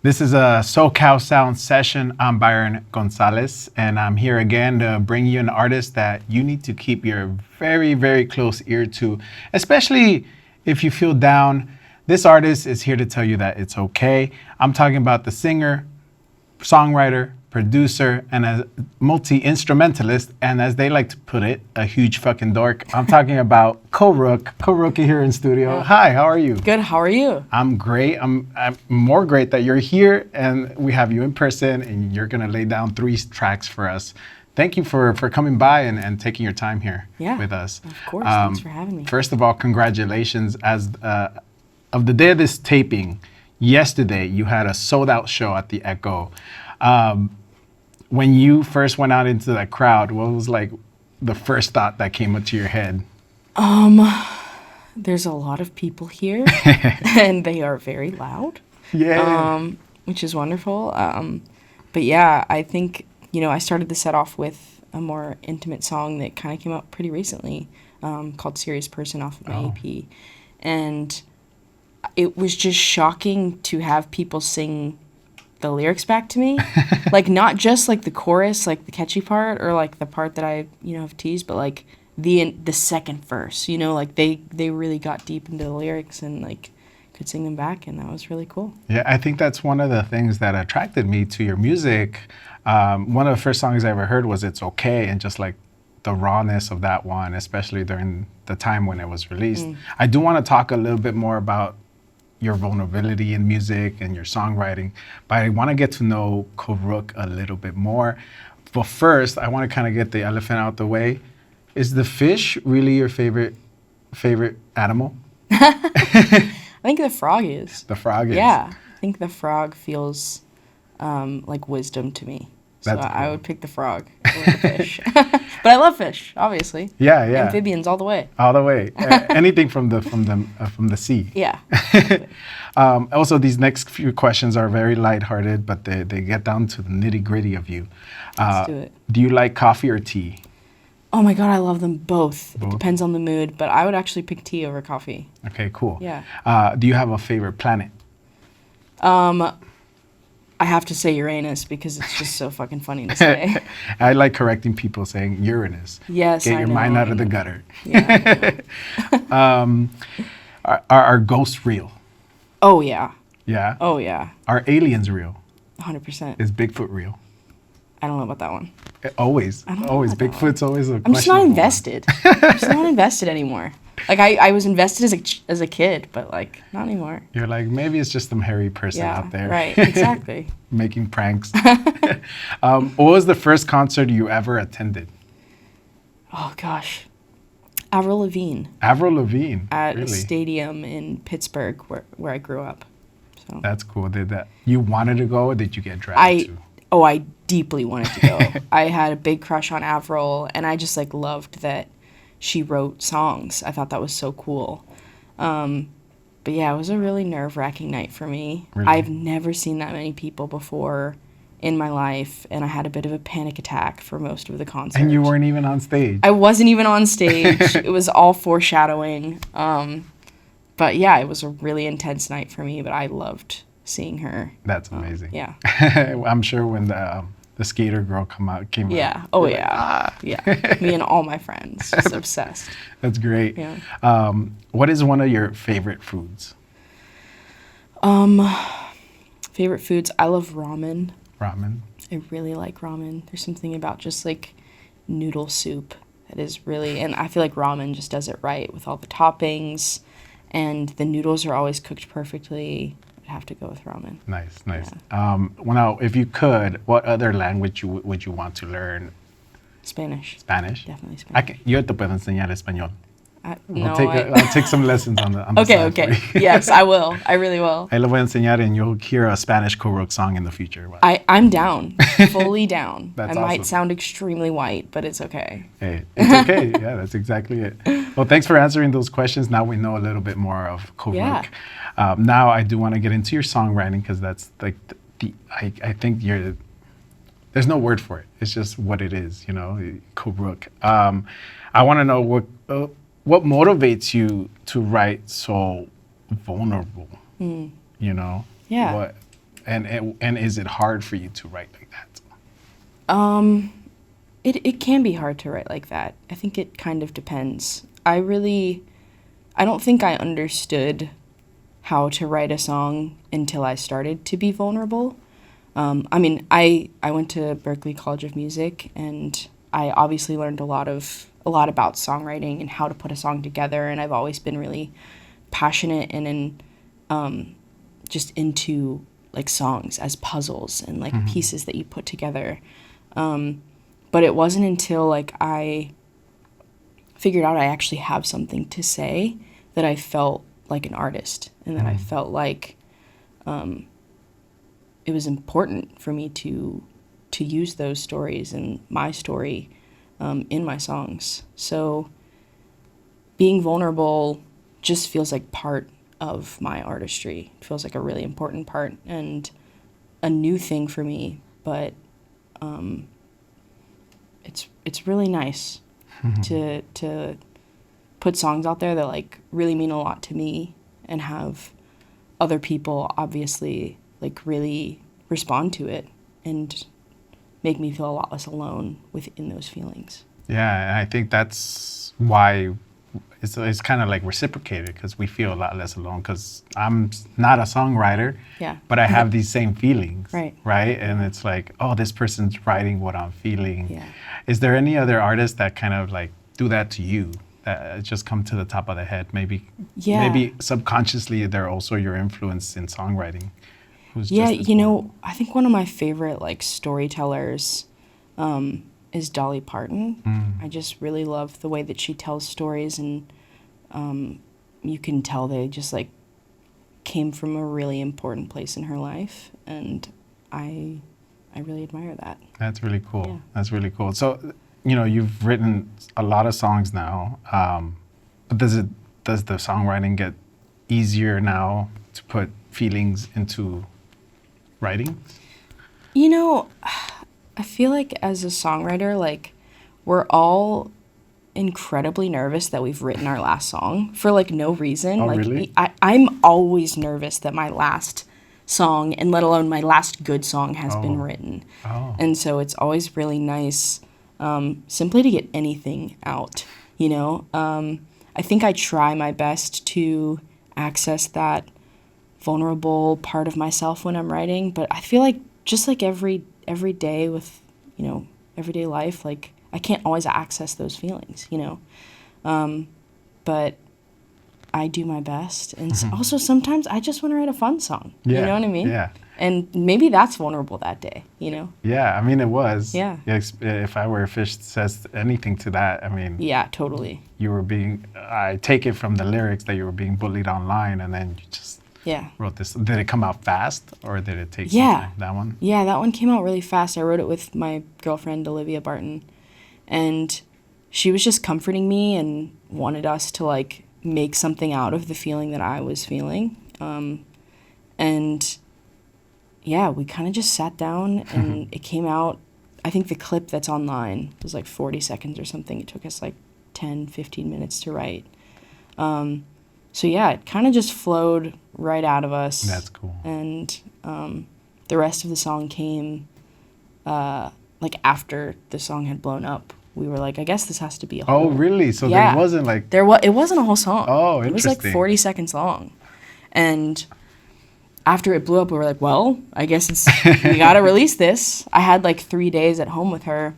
This is a SoCal Sound Session. I'm Byron Gonzalez, and I'm here again to bring you an artist that you need to keep your very, very close ear to, especially if you feel down. This artist is here to tell you that it's okay. I'm talking about the singer, songwriter, producer, and a multi-instrumentalist, and as they like to put it, a huge fucking dork. I'm talking about Corook. Corook here in studio. Hi, how are you? Good, how are you? I'm great. I'm more great that you're here and we have you in person and you're gonna lay down 3 tracks for us. Thank you for coming by and taking your time here with us. Of course, thanks for having me. First of all, congratulations. As of the day of this taping, yesterday you had a sold out show at the Echo. When you first went out into that crowd, what was like the first thought that came up to your head? There's a lot of people here and they are very loud. Yeah. Which is wonderful. But yeah, I think, I started the set off with a more intimate song that kind of came out pretty recently, called Serious Person off of my EP. And it was just shocking to have people sing the lyrics back to me. Like, not just like the chorus, like the catchy part, or like the part that I, have teased, but like the second verse, like they really got deep into the lyrics and like could sing them back, and that was really cool. Yeah, I think that's one of the things that attracted me to your music. One of the first songs I ever heard was It's Okay, and just like the rawness of that one, especially during the time when it was released. I do want to talk a little bit more about your vulnerability in music and your songwriting, but I want to get to know Corook a little bit more. But first, I want to kind of get the elephant out the way. Is the fish really your favorite animal? I think the frog is. The frog is? Yeah, I think the frog feels like wisdom to me. So That's cool. I would pick the frog over the fish. But I love fish, obviously. Yeah. Amphibians all the way. All the way. Anything from the sea. Yeah. Also, these next few questions are very lighthearted, but they get down to the nitty gritty of you. Let's do it. Do you like coffee or tea? Oh my God, I love them both. It depends on the mood, but I would actually pick tea over coffee. Okay, cool. Yeah. Do you have a favorite planet? I have to say Uranus because it's just so fucking funny to say. I like correcting people saying Uranus. Yes, Get your mind out of the gutter. Yeah. Are ghosts real? Oh, yeah. Yeah? Oh, yeah. Are aliens real? 100%. Is Bigfoot real? I don't know about that one. Always. I don't know Always. about that Bigfoot's always a I'm just not questionable one. invested. I'm just not invested anymore. Like, I was invested as a kid, but, like, not anymore. You're like, maybe it's just some hairy person Yeah, out there. right. Exactly. Making pranks. What was the first concert you ever attended? Oh, gosh. Avril Lavigne. Avril Lavigne. At really? a stadium in Pittsburgh where I grew up. So That's cool. You wanted to go, or did you get dragged to? I deeply wanted to go. I had a big crush on Avril, and I just like loved that she wrote songs. I thought that was so cool. But yeah, it was a really nerve-wracking night for me. Really? I've never seen that many people before in my life, and I had a bit of a panic attack for most of the concert. And you weren't even on stage. I wasn't even on stage. It was all foreshadowing. But yeah, it was a really intense night for me, but I loved seeing her. That's amazing. Yeah. I'm sure when the skater girl came out. Yeah. Oh, you're yeah. Like, Yeah. Me and all my friends. Just obsessed. That's great. Yeah. What is one of your favorite foods? Favorite foods? I love ramen. Ramen. I really like ramen. There's something about just like noodle soup that is really, and I feel like ramen just does it right with all the toppings, and the noodles are always cooked perfectly. I'd have to go with ramen. Nice. Yeah. Well, now, if you could, what other language would you want to learn? Spanish. Spanish? Definitely Spanish. Yo te puedo enseñar español. I'll I'll take some lessons on the Okay, side for okay. you. Yes, I will. I really will. Ahí le voy a enseñar and you'll hear a Spanish Corook song in the future. I'm down. Fully down. That's I might awesome. sound extremely white, but it's okay. Hey, it's okay. Yeah, that's exactly it. Well, thanks for answering those questions. Now we know a little bit more of Corook. Yeah. Now I do want to get into your songwriting because that's like I think there's no word for it. It's just what it is, Corook. I want to know what motivates you to write so vulnerable, Yeah. And is it hard for you to write like that? It can be hard to write like that. I think it kind of depends. I don't think I understood how to write a song until I started to be vulnerable. I mean, I went to Berklee College of Music, and I obviously learned a lot about songwriting and how to put a song together, and I've always been really passionate and just into like songs as puzzles and like pieces that you put together. But it wasn't until like I figured out I actually have something to say that I felt like an artist, and that I felt like it was important for me to use those stories and my story in my songs. So being vulnerable just feels like part of my artistry. It feels like a really important part and a new thing for me, but it's really nice to put songs out there that like really mean a lot to me and have other people obviously like really respond to it and make me feel a lot less alone within those feelings. Yeah, and I think that's why it's kind of like reciprocated, because we feel a lot less alone, because I'm not a songwriter, but I have these same feelings, right? And it's like, oh, this person's writing what I'm feeling. Yeah. Is there any other artists that kind of like do that to you, that just come to the top of the head? Maybe subconsciously they're also your influence in songwriting. You know, I think one of my favorite like storytellers is Dolly Parton. I just really love the way that she tells stories, and you can tell they just like came from a really important place in her life, and I really admire that. That's really cool. Yeah. That's really cool. So, you know, you've written a lot of songs now, but does the songwriting get easier now to put feelings into writing? You know, I feel like as a songwriter, like we're all incredibly nervous that we've written our last song for like no reason. Oh, like really? I'm always nervous that my last song, and let alone my last good song, has been written. And so it's always really nice simply to get anything out, you know? I think I try my best to access that vulnerable part of myself when I'm writing, but I feel like just like every day with, you know, everyday life, like I can't always access those feelings, you know? But I do my best. And also sometimes I just want to write a fun song. You know what I mean? Yeah. And maybe that's vulnerable that day, you know? Yeah, I mean, it was. Yeah. If I Were a Fish says anything to that, I mean. Yeah, totally. I take it from the lyrics that you were being bullied online, and then you just wrote this. Did it come out fast, or did it take some time, that one? Yeah, that one came out really fast. I wrote it with my girlfriend, Olivia Barton, and she was just comforting me and wanted us to, like, make something out of the feeling that I was feeling. And yeah, we kind of just sat down and it came out. I think the clip that's online was like 40 seconds or something. It took us like 10, 15 minutes to write. So yeah, it kind of just flowed right out of us. That's cool. And the rest of the song came like after the song had blown up. We were like, I guess this has to be a whole... Oh, really? So there wasn't like... It wasn't a whole song. Oh, interesting. It was like 40 seconds long. And after it blew up, we were like, well, I guess we got to release this. I had like 3 days at home with her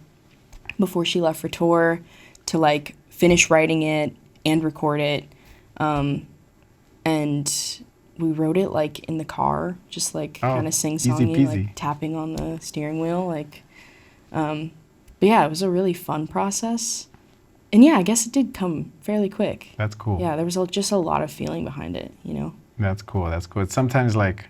before she left for tour to like finish writing it and record it. And we wrote it like in the car, just like kind of sing-songy, like tapping on the steering wheel. Like, but yeah, it was a really fun process. And yeah, I guess it did come fairly quick. That's cool. Yeah, there was just a lot of feeling behind it, you know? That's cool. That's cool. It's sometimes like,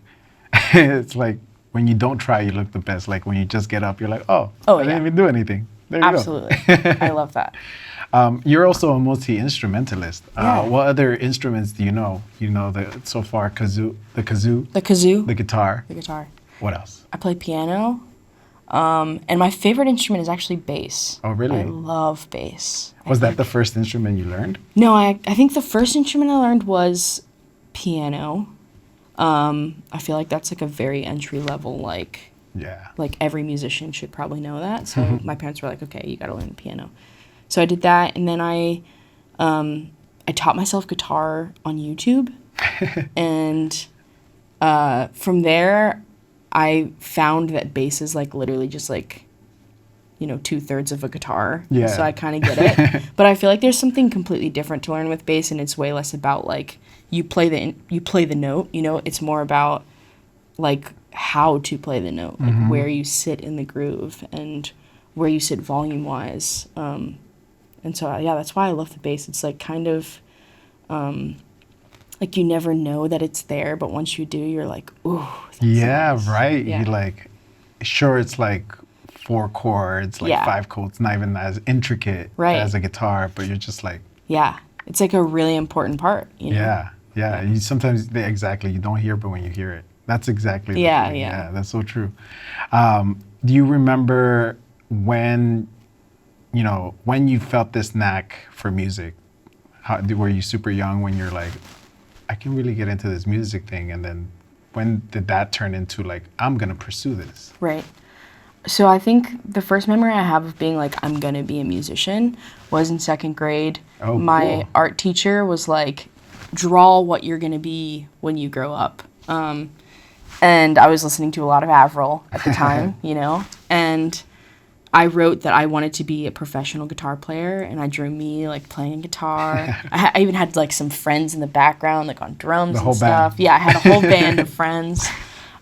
it's like when you don't try, you look the best. Like when you just get up, you're like, I didn't even do anything. There you Absolutely. go. I love that. You're also a multi-instrumentalist. Yeah. What other instruments do you know? You know the kazoo, the guitar. The guitar. What else? I play piano. And my favorite instrument is actually bass. Oh, really? I love bass. Was that the first instrument you learned? No, I think the first instrument I learned was piano. I feel like that's like a very entry level, like Yeah. like every musician should probably know that. So my parents were like, okay, you got to learn the piano. So I did that, and then I taught myself guitar on YouTube, and from there, I found that bass is like literally just like, 2/3 of a guitar. Yeah. So I kind of get it. But I feel like there's something completely different to learn with bass, and it's way less about like you play the note. It's more about like how to play the note, like where you sit in the groove and where you sit volume wise. And so yeah, that's why I love the bass. It's like kind of like you never know that it's there, but once you do, you're like, ooh. That's nice. Right. Yeah. You like, sure, it's like 4 chords, like 5 chords, not even as intricate as a guitar, but you're just like, yeah, it's like a really important part. Yeah. You sometimes you don't hear, but when you hear it, that's exactly the thing. Yeah, that's so true. Do you remember when you felt this knack for music? Were you super young when you're like, I can really get into this music thing? And then when did that turn into like, I'm going to pursue this? Right. So I think the first memory I have of being like, I'm going to be a musician was in 2nd grade. Oh, my art teacher was like, draw what you're going to be when you grow up. And I was listening to a lot of Avril at the time, and I wrote that I wanted to be a professional guitar player, and I drew me like playing guitar. I even had like some friends in the background, like on drums and stuff. Band. Yeah, I had a whole band of friends.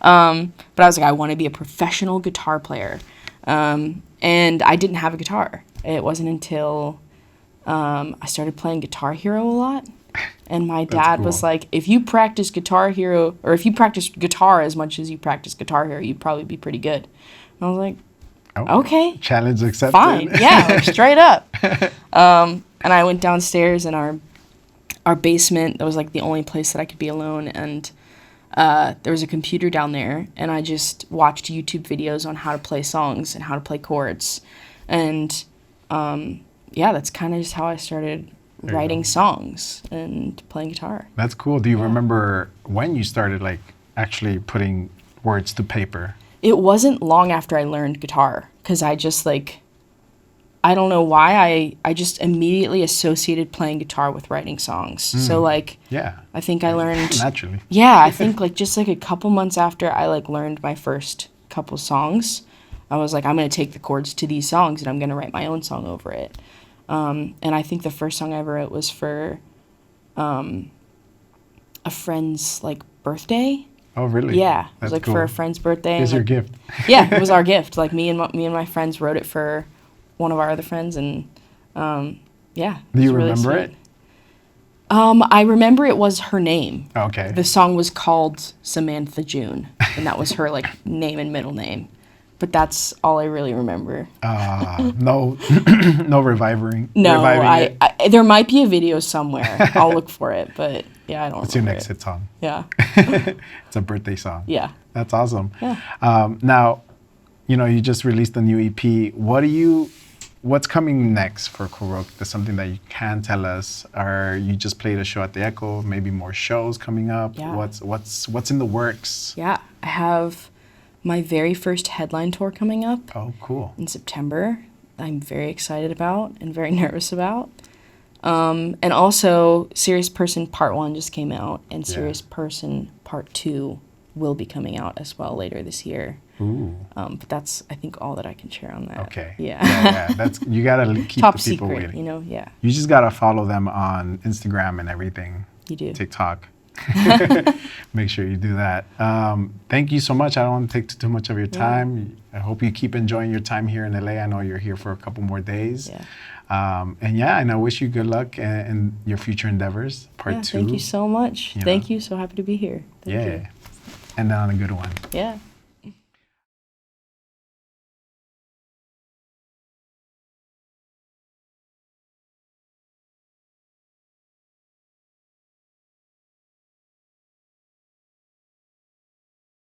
But I was like, I want to be a professional guitar player. And I didn't have a guitar. It wasn't until I started playing Guitar Hero a lot. And my dad was like, if you practice Guitar Hero, or if you practice guitar as much as you practice Guitar Hero, you'd probably be pretty good. And I was like, okay. Challenge accepted. Fine. Yeah, like straight up. And I went downstairs in our basement. That was like the only place that I could be alone. And there was a computer down there. And I just watched YouTube videos on how to play songs and how to play chords. And that's kind of just how I started writing songs and playing guitar. That's cool. Do you remember when you started like actually putting words to paper? It wasn't long after I learned guitar, because I just like, I don't know why, I just immediately associated playing guitar with writing songs. So like, I think I learned naturally. Yeah, I think like just like a couple months after I like learned my first couple songs, I was like, I'm gonna take the chords to these songs and I'm gonna write my own song over it. And I think the first song I ever wrote was for a friend's like birthday. Oh, really? Yeah, it was like cool. For a friend's birthday. Here's your gift. Yeah, it was our gift. Like me and my friends wrote it for one of our other friends, and Do you remember it? I remember it was her name. Okay. The song was called Samantha June, and that was her like name and middle name. But that's all I really remember. No reviving. No, I there might be a video somewhere. I'll look for it, but yeah, I don't. What's your next hit song? Yeah. It's a birthday song. Yeah. That's awesome. Yeah. Now, you just released a new EP. What's coming next for Corook? There's something that you can tell us, or you just played a show at the Echo? Maybe more shows coming up. Yeah. What's in the works? Yeah, I have my very first headline tour coming up. Oh, cool. In September. I'm very excited about and very nervous about. And also, Serious Person Part 1 just came out, and Serious Person Part 2 will be coming out as well later this year. Ooh. But that's, I think, all that I can share on that. Okay. Yeah. That's you gotta keep Top the people secret, waiting. Yeah. You just gotta follow them on Instagram and everything. You do. TikTok. Make sure you do that. Thank you so much. I don't want to take too much of your time. I hope you keep enjoying your time here in LA. I know you're here for a couple more days. Yeah. And I wish you good luck in your future endeavors. Part 2. Thank you so much. Thank you. So happy to be here. Thank you. And on a good one. Yeah.